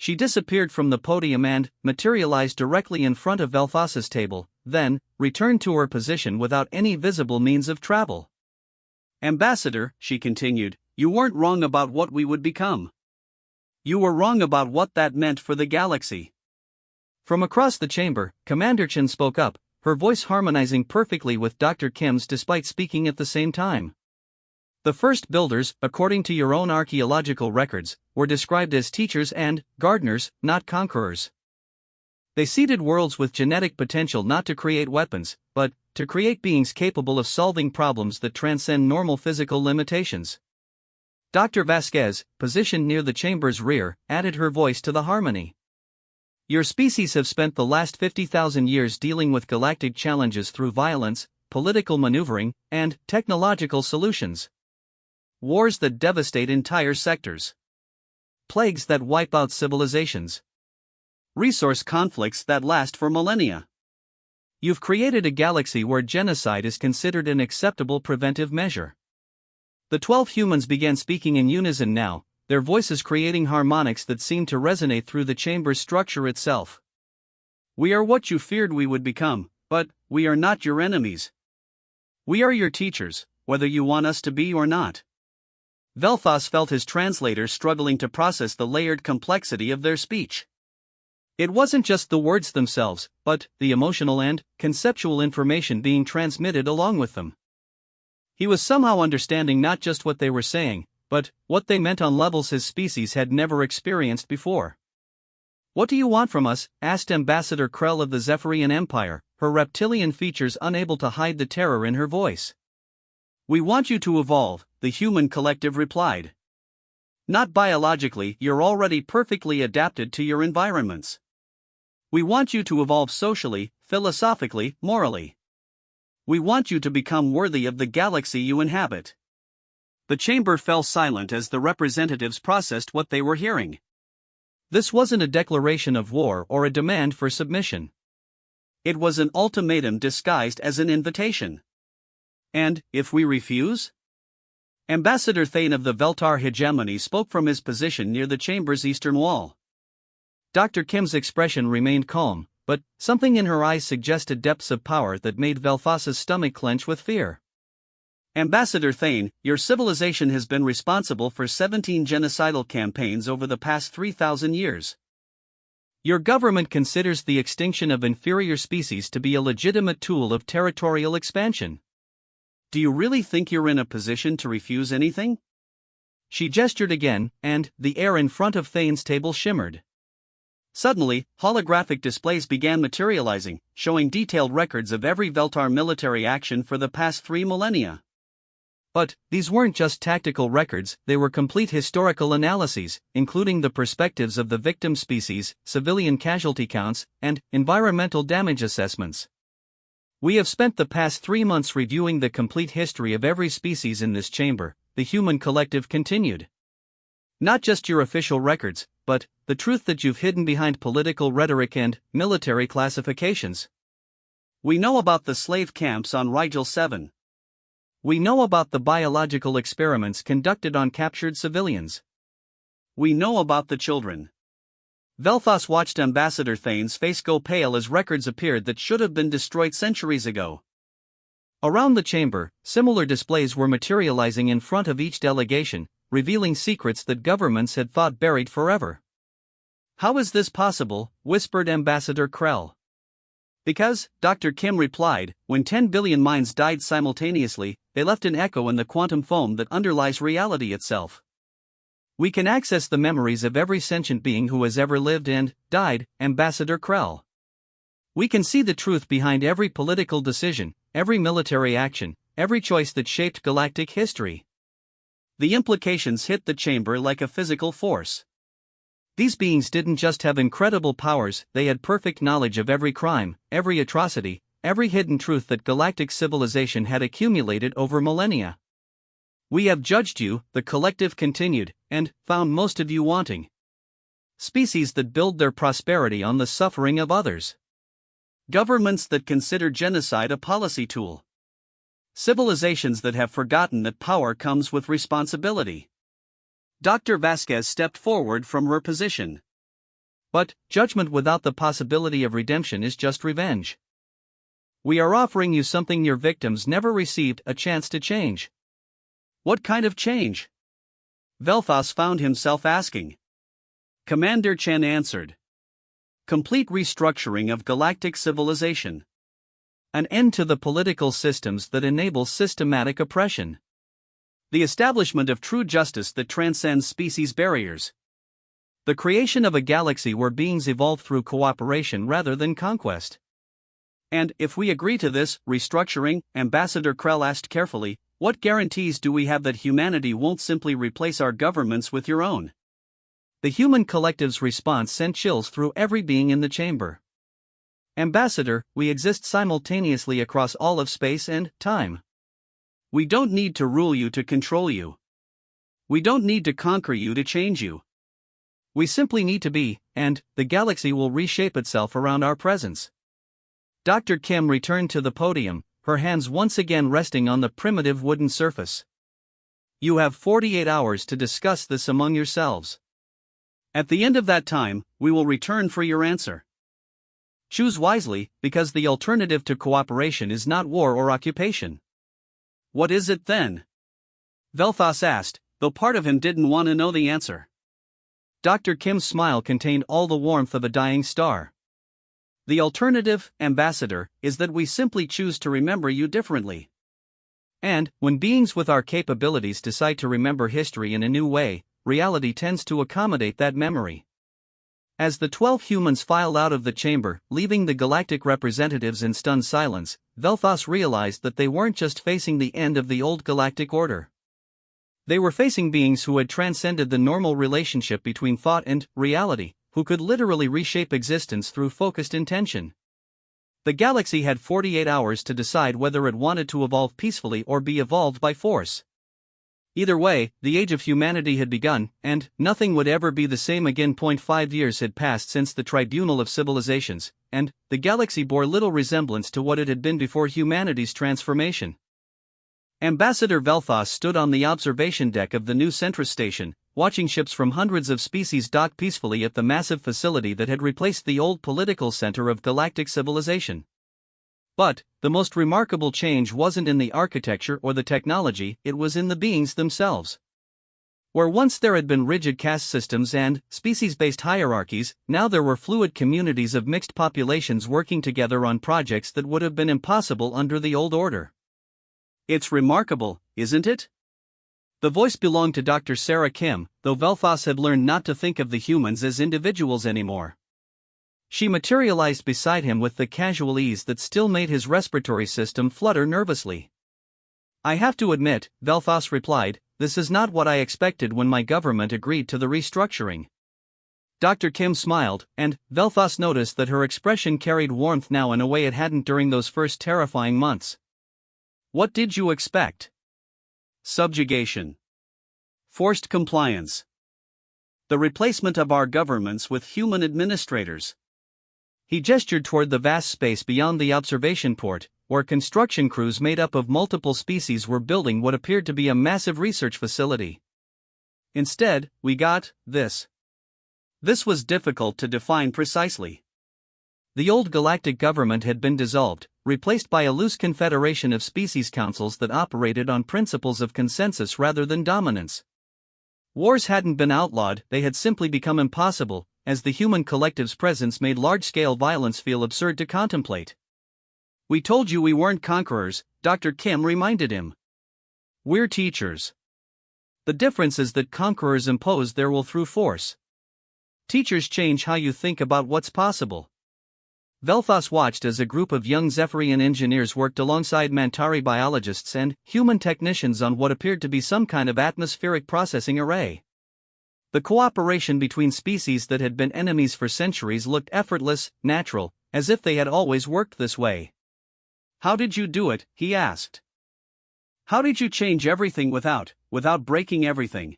[SPEAKER 1] She disappeared from the podium and materialized directly in front of Velfas's table, then returned to her position without any visible means of travel. "Ambassador," she continued, "you weren't wrong about what we would become. You were wrong about what that meant for the galaxy." From across the chamber, Commander Chen spoke up, her voice harmonizing perfectly with Dr. Kim's despite speaking at the same time. "The first builders, according to your own archaeological records, were described as teachers and gardeners, not conquerors. They seeded worlds with genetic potential not to create weapons, but to create beings capable of solving problems that transcend normal physical limitations." Dr. Vasquez, positioned near the chamber's rear, added her voice to the harmony. "Your species have spent the last 50,000 years dealing with galactic challenges through violence, political maneuvering, and technological solutions. Wars that devastate entire sectors. Plagues that wipe out civilizations. Resource conflicts that last for millennia. You've created a galaxy where genocide is considered an acceptable preventive measure." The 12 humans began speaking in unison now, their voices creating harmonics that seemed to resonate through the chamber's structure itself. "We are what you feared we would become, but we are not your enemies. We are your teachers, whether you want us to be or not." Velfas felt his translators struggling to process the layered complexity of their speech. It wasn't just the words themselves, but the emotional and conceptual information being transmitted along with them. He was somehow understanding not just what they were saying, but what they meant on levels his species had never experienced before. "What do you want from us?" asked Ambassador Krell of the Zephyrian Empire, her reptilian features unable to hide the terror in her voice. "We want you to evolve," the human collective replied. "Not biologically, you're already perfectly adapted to your environments. We want you to evolve socially, philosophically, morally. We want you to become worthy of the galaxy you inhabit." The chamber fell silent as the representatives processed what they were hearing. This wasn't a declaration of war or a demand for submission. It was an ultimatum disguised as an invitation. "And if we refuse?" Ambassador Thane of the Veltar hegemony spoke from his position near the chamber's eastern wall. Dr. Kim's expression remained calm, but something in her eyes suggested depths of power that made Velfas's stomach clench with fear. "Ambassador Thane, your civilization has been responsible for 17 genocidal campaigns over the past 3,000 years. Your government considers the extinction of inferior species to be a legitimate tool of territorial expansion. Do you really think you're in a position to refuse anything?" She gestured again, and the air in front of Thane's table shimmered. Suddenly, holographic displays began materializing, showing detailed records of every Veltar military action for the past 3 millennia. But these weren't just tactical records, they were complete historical analyses, including the perspectives of the victim species, civilian casualty counts, and environmental damage assessments. "We have spent the past 3 months reviewing the complete history of every species in this chamber," the human collective continued. "Not just your official records, but the truth that you've hidden behind political rhetoric and military classifications. We know about the slave camps on Rigel 7. We know about the biological experiments conducted on captured civilians. We know about the children." Velfas watched Ambassador Thane's face go pale as records appeared that should have been destroyed centuries ago. Around the chamber, similar displays were materializing in front of each delegation, revealing secrets that governments had thought buried forever. "How is this possible?" whispered Ambassador Krell. "Because," Dr. Kim replied, "when 10 billion minds died simultaneously, they left an echo in the quantum foam that underlies reality itself. We can access the memories of every sentient being who has ever lived and died, Ambassador Krell. We can see the truth behind every political decision, every military action, every choice that shaped galactic history." The implications hit the chamber like a physical force. These beings didn't just have incredible powers, they had perfect knowledge of every crime, every atrocity, every hidden truth that galactic civilization had accumulated over millennia. "We have judged you," the collective continued, "and found most of you wanting. Species that build their prosperity on the suffering of others. Governments that consider genocide a policy tool. Civilizations that have forgotten that power comes with responsibility." Dr. Vasquez stepped forward from her position. But judgment without the possibility of redemption is just revenge. We are offering you something your victims never received, a chance to change.
[SPEAKER 2] What kind of change? Vel'Thas found himself asking. Commander Chen answered. Complete restructuring of galactic civilization.
[SPEAKER 1] An end to the political systems that enable systematic oppression.
[SPEAKER 2] The establishment of true justice that transcends species barriers.
[SPEAKER 1] The creation of a galaxy where beings evolve through cooperation rather than conquest.
[SPEAKER 2] And if we agree to this restructuring, Ambassador Krell asked carefully, what guarantees do we have that humanity won't simply replace our governments with your own?
[SPEAKER 1] The human collective's response sent chills through every being in the chamber. Ambassador, we exist simultaneously across all of space and time.
[SPEAKER 2] We don't need to rule you to control you. We don't need to conquer you to change you.
[SPEAKER 1] We simply need to be, and the galaxy will reshape itself around our presence. Dr. Kim returned to the podium, her hands once again resting on the primitive wooden surface. You have 48 hours to discuss this among yourselves.
[SPEAKER 2] At the end of that time, we will return for your answer.
[SPEAKER 1] Choose wisely, because the alternative to cooperation is not war or occupation.
[SPEAKER 2] What is it then? Vel'Thas asked, though part of him didn't want to know the answer.
[SPEAKER 1] Dr. Kim's smile contained all the warmth of a dying star. The alternative, Ambassador, is that we simply choose to remember you differently. And, when beings with our capabilities decide to remember history in a new way, reality tends to accommodate that memory. As the 12 humans filed out of the chamber, leaving the galactic representatives in stunned silence, Vel'Thas realized that they weren't just facing the end of the old galactic order. They were facing beings who had transcended the normal relationship between thought and reality, who could literally reshape existence through focused intention. The galaxy had 48 hours to decide whether it wanted to evolve peacefully or be evolved by force. Either way, the age of humanity had begun, and nothing would ever be the same again. 5 years had passed since the Tribunal of Civilizations, and the galaxy bore little resemblance to what it had been before humanity's transformation. Ambassador Vel'Thas stood on the observation deck of the new Centris station, watching ships from hundreds of species dock peacefully at the massive facility that had replaced the old political center of galactic civilization. But the most remarkable change wasn't in the architecture or the technology, it was in the beings themselves. Where once there had been rigid caste systems and species-based hierarchies, now there were fluid communities of mixed populations working together on projects that would have been impossible under the old order.
[SPEAKER 2] It's remarkable, isn't it?
[SPEAKER 1] The voice belonged to Dr. Sarah Kim, though Vel'Thas had learned not to think of the humans as individuals anymore. She materialized beside him with the casual ease that still made his respiratory system flutter nervously. I have to admit, Vel'Thas replied, this is not what I expected when my government agreed to the restructuring. Dr. Kim smiled, and Vel'Thas noticed that her expression carried warmth now in a way it hadn't during those first terrifying months. What did you expect?
[SPEAKER 2] Subjugation. Forced compliance. The replacement of our governments with human administrators.
[SPEAKER 1] He gestured toward the vast space beyond the observation port, where construction crews made up of multiple species were building what appeared to be a massive research facility. Instead, we got this.
[SPEAKER 2] This was difficult to define precisely.
[SPEAKER 1] The old galactic government had been dissolved, replaced by a loose confederation of species councils that operated on principles of consensus rather than dominance. Wars hadn't been outlawed, they had simply become impossible, as the human collective's presence made large-scale violence feel absurd to contemplate.
[SPEAKER 2] We told you we weren't conquerors, Dr. Kim reminded him.
[SPEAKER 1] We're teachers. The difference is that conquerors impose their will through force. Teachers change how you think about what's possible. Vel'Thas watched as a group of young Zephyrian engineers worked alongside Mantari biologists and human technicians on what appeared to be some kind of atmospheric processing array. The cooperation between species that had been enemies for centuries looked effortless, natural, as if they had always worked this way.
[SPEAKER 2] How did you do it? He asked. How did you change everything without breaking everything?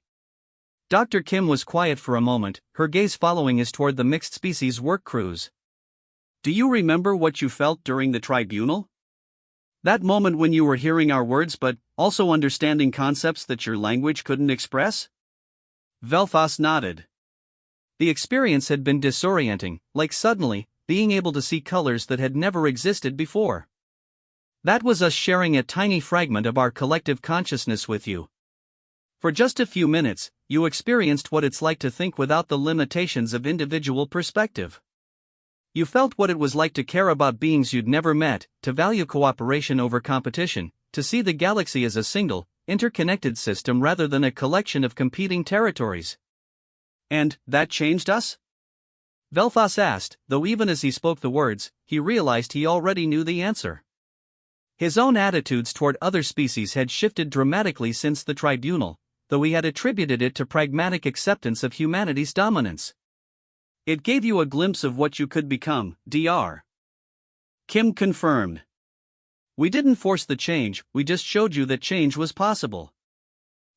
[SPEAKER 1] Dr. Kim was quiet for a moment, her gaze following his toward the mixed species work crews.
[SPEAKER 2] Do you remember what you felt during the tribunal? That moment when you were hearing our words but also understanding concepts that your language couldn't express? Vel'Thas nodded.
[SPEAKER 1] The experience had been disorienting, like suddenly being able to see colors that had never existed before. That was us sharing a tiny fragment of our collective consciousness with you. For just a few minutes, you experienced what it's like to think without the limitations of individual perspective. You felt what it was like to care about beings you'd never met, to value cooperation over competition, to see the galaxy as a single, interconnected system rather than a collection of competing territories.
[SPEAKER 2] And that changed us?
[SPEAKER 1] Vel'Thas asked, though even as he spoke the words, he realized he already knew the answer. His own attitudes toward other species had shifted dramatically since the tribunal, though he had attributed it to pragmatic acceptance of humanity's dominance.
[SPEAKER 2] It gave you a glimpse of what you could become, Dr. Kim confirmed.
[SPEAKER 1] We didn't force the change, we just showed you that change was possible.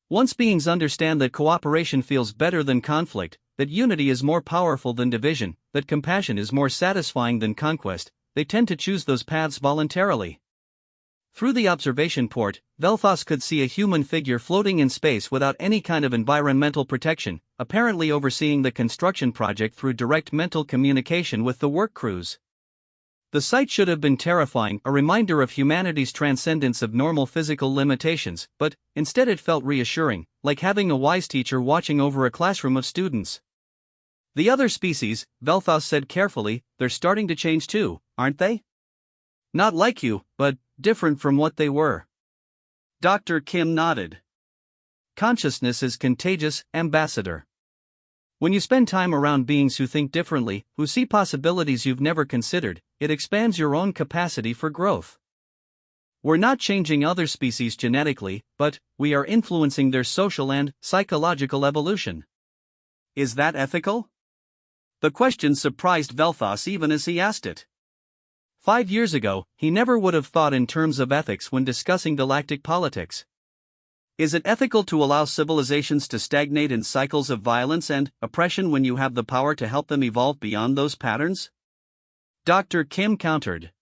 [SPEAKER 1] Once beings understand that cooperation feels better than conflict, that unity is more powerful than division, that compassion is more satisfying than conquest, they tend to choose those paths voluntarily. Through the observation port, Vel'Thas could see a human figure floating in space without any kind of environmental protection, apparently overseeing the construction project through direct mental communication with the work crews. The sight should have been terrifying, a reminder of humanity's transcendence of normal physical limitations, but instead it felt reassuring, like having a wise teacher watching over a classroom of students. The other species, Vel'Thas said carefully, they're starting to change too, aren't they? Not like you, but different from what they were.
[SPEAKER 2] Dr. Kim nodded.
[SPEAKER 1] Consciousness is contagious, Ambassador. When you spend time around beings who think differently, who see possibilities you've never considered, it expands your own capacity for growth. We're not changing other species genetically, but we are influencing their social and psychological evolution.
[SPEAKER 2] Is that ethical? The question surprised Vel'Thas even as he asked it.
[SPEAKER 1] 5 years ago, he never would have thought in terms of ethics when discussing galactic politics.
[SPEAKER 2] Is it ethical to allow civilizations to stagnate in cycles of violence and oppression when you have the power to help them evolve beyond those patterns?
[SPEAKER 1] Dr. Kim countered.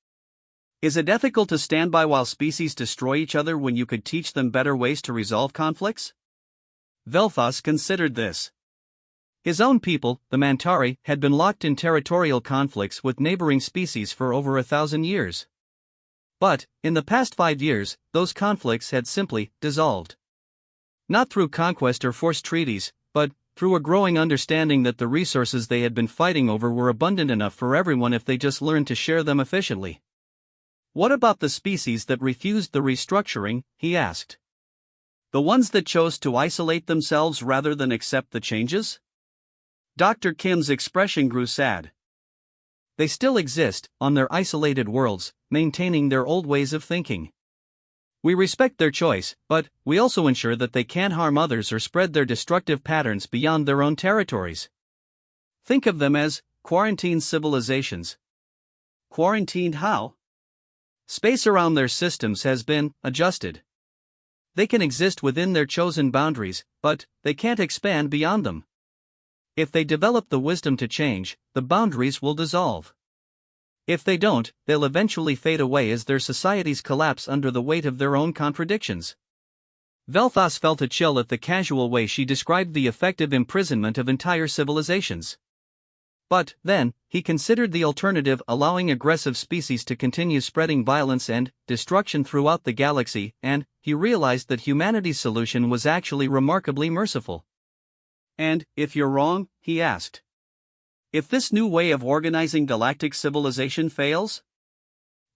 [SPEAKER 2] Is it ethical to stand by while species destroy each other when you could teach them better ways to resolve conflicts?
[SPEAKER 1] Vel'Thas considered this. His own people, the Mantari, had been locked in territorial conflicts with neighboring species for over 1,000 years. But, in the past 5 years, those conflicts had simply dissolved. Not through conquest or forced treaties, but through a growing understanding that the resources they had been fighting over were abundant enough for everyone if they just learned to share them efficiently. What about the species that refused the restructuring, he asked.
[SPEAKER 2] The ones that chose to isolate themselves rather than accept the changes?
[SPEAKER 1] Dr. Kim's expression grew sad. They still exist, on their isolated worlds, maintaining their old ways of thinking. We respect their choice, but we also ensure that they can't harm others or spread their destructive patterns beyond their own territories. Think of them as quarantined civilizations.
[SPEAKER 2] Quarantined how?
[SPEAKER 1] Space around their systems has been adjusted. They can exist within their chosen boundaries, but they can't expand beyond them. If they develop the wisdom to change, the boundaries will dissolve. If they don't, they'll eventually fade away as their societies collapse under the weight of their own contradictions. Vel'Thas felt a chill at the casual way she described the effective imprisonment of entire civilizations. But, then, he considered the alternative, allowing aggressive species to continue spreading violence and destruction throughout the galaxy, and he realized that humanity's solution was actually remarkably merciful.
[SPEAKER 2] And, if you're wrong, he asked. If this new way of organizing galactic civilization fails?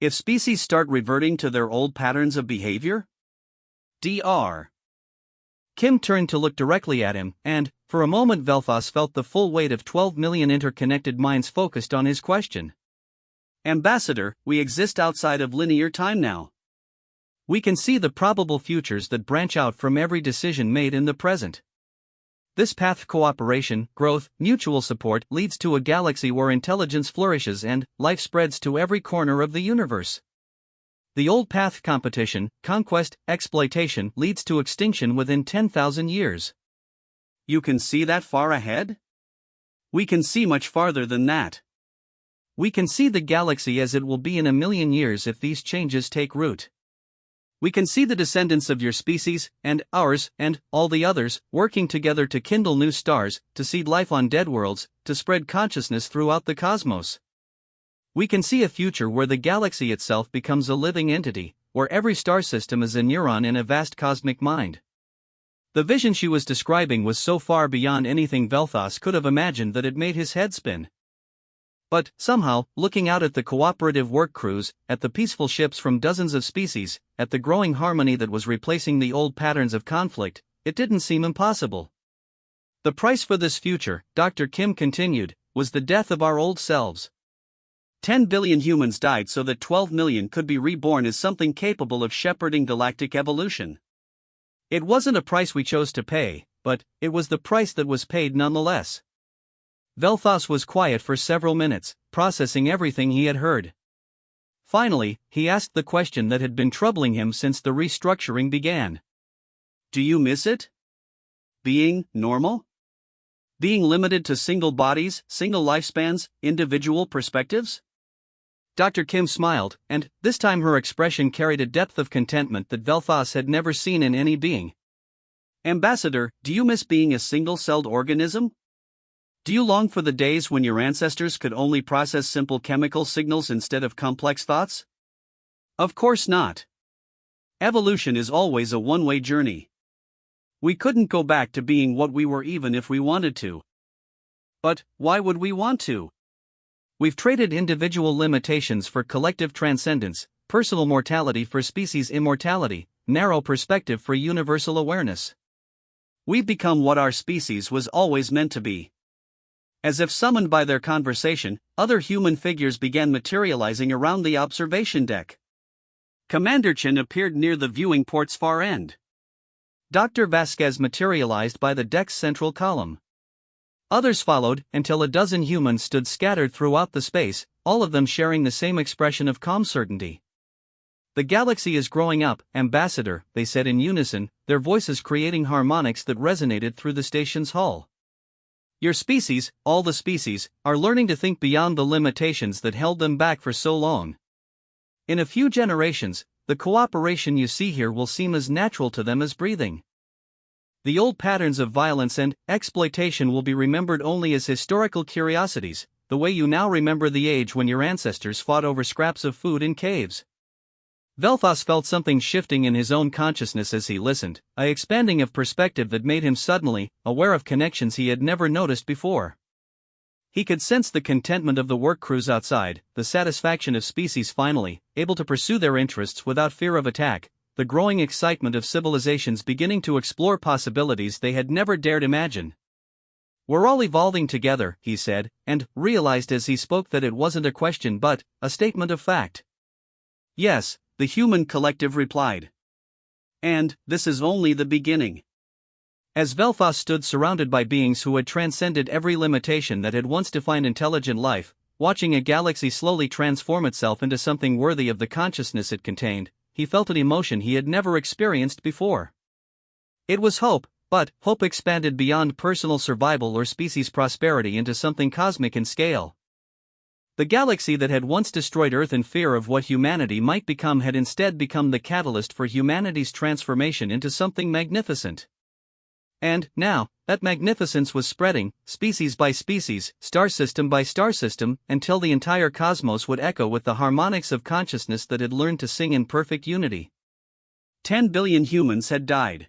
[SPEAKER 2] If species start reverting to their old patterns of behavior? Dr.
[SPEAKER 1] Kim turned to look directly at him, and, for a moment Vel'Thas felt the full weight of 12 million interconnected minds focused on his question.
[SPEAKER 2] Ambassador, we exist outside of linear time now.
[SPEAKER 1] We can see the probable futures that branch out from every decision made in the present. This path of cooperation, growth, mutual support leads to a galaxy where intelligence flourishes and life spreads to every corner of the universe. The old path competition, conquest, exploitation leads to extinction within 10,000 years.
[SPEAKER 2] You can see that far ahead? We can see much farther than that.
[SPEAKER 1] We can see the galaxy as it will be in 1,000,000 years if these changes take root.
[SPEAKER 2] We can see the descendants of your species, and ours, and all the others, working together to kindle new stars, to seed life on dead worlds, to spread consciousness throughout the cosmos. We can see a future where the galaxy itself becomes a living entity, where every star system is a neuron in a vast cosmic mind. The vision she was describing was so far beyond anything Vel'Thas could have imagined that it made his head spin. But, somehow, looking out at the cooperative work crews, at the peaceful ships from dozens of species, at the growing harmony that was replacing the old patterns of conflict, it didn't seem impossible. The price for this future, Dr. Kim continued, was the death of our old selves. 10 billion humans died so that 12 million could be reborn as something capable of shepherding galactic evolution. It wasn't a price we chose to pay, but it was the price that was paid nonetheless. Vel'Thas was quiet for several minutes, processing everything he had heard. Finally, he asked the question that had been troubling him since the restructuring began. Do you miss it? Being normal? Being limited to single bodies, single lifespans, individual perspectives? Dr. Kim smiled, and this time her expression carried a depth of contentment that Vel'Thas had never seen in any being. Ambassador, do you miss being a single-celled organism? Do you long for the days when your ancestors could only process simple chemical signals instead of complex thoughts? Of course not. Evolution is always a one-way journey. We couldn't go back to being what we were even if we wanted to. But why would we want to? We've traded individual limitations for collective transcendence, personal mortality for species immortality, narrow perspective for universal awareness. We've become what our species was always meant to be. As if summoned by their conversation, other human figures began materializing around the observation deck. Commander Chen appeared near the viewing port's far end. Dr. Vasquez materialized by the deck's central column. Others followed, until a dozen humans stood scattered throughout the space, all of them sharing the same expression of calm certainty. The galaxy is growing up, Ambassador, they said in unison, their voices creating harmonics that resonated through the station's hull. Your species, all the species, are learning to think beyond the limitations that held them back for so long. In a few generations, the cooperation you see here will seem as natural to them as breathing. The old patterns of violence and exploitation will be remembered only as historical curiosities, the way you now remember the age when your ancestors fought over scraps of food in caves. Vel'Thas felt something shifting in his own consciousness as he listened, a expanding of perspective that made him suddenly aware of connections he had never noticed before. He could sense the contentment of the work crews outside, the satisfaction of species finally able to pursue their interests without fear of attack, the growing excitement of civilizations beginning to explore possibilities they had never dared imagine. We're all evolving together, he said, and realized as he spoke that it wasn't a question but a statement of fact. Yes, the human collective replied. And this is only the beginning. As Vel'Thas stood surrounded by beings who had transcended every limitation that had once defined intelligent life, watching a galaxy slowly transform itself into something worthy of the consciousness it contained, he felt an emotion he had never experienced before. It was hope, but hope expanded beyond personal survival or species prosperity into something cosmic in scale. The galaxy that had once destroyed Earth in fear of what humanity might become had instead become the catalyst for humanity's transformation into something magnificent. And, now, that magnificence was spreading, species by species, star system by star system, until the entire cosmos would echo with the harmonics of consciousness that had learned to sing in perfect unity. 10 billion humans had died.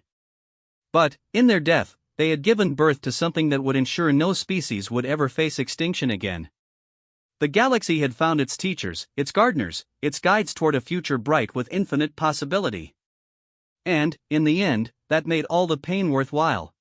[SPEAKER 2] But, in their death, they had given birth to something that would ensure no species would ever face extinction again. The galaxy had found its teachers, its gardeners, its guides toward a future bright with infinite possibility. And, in the end, that made all the pain worthwhile.